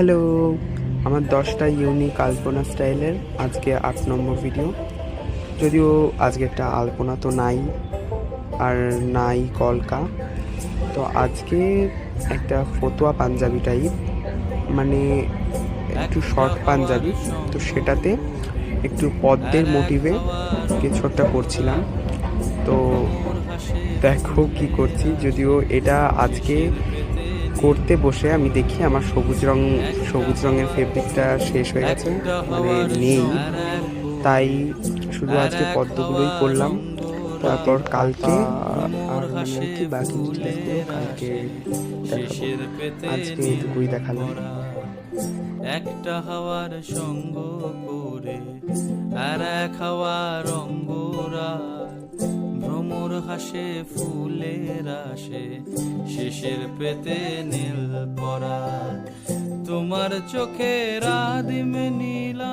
Hello, আমার 10টা unique আলপনা স্টাইলের আজকে 8 নম্বর ভিডিও। যদিও আজকেরটা আলপনা তো নাই, আর নাই কলকা। তো আজকে একটা ফতুয়া পাঞ্জাবি টাইপ, মানে একটু শর্ট পাঞ্জাবি, তো সেটাতে একটু পদ্মের মোটিভে কিছু একটা করছিলাম। তো দেখো কি করছি। যদিও এটা আজকে করতে বসে আমি দেখি আমার সবুজ রঙের ফেব্রিকটা শেষ হয়ে গেছে, মানে নেই। তাই শুধু আজকে পদ্মগুলোই করলাম। তারপর কালকে আর মানে আর কি বাকি ডিটেলসগুলো কালকে দেখাবো। আজকে এটুকুই দেখালাম। একটা হাওয়ার সঙ্গ করে আর এক হাওয়ার অঙ্গরায় ভ্রমর হাসে ফুলের আসে শেষের পেতে নীল পরা তোমার চোখের আদিম নীলা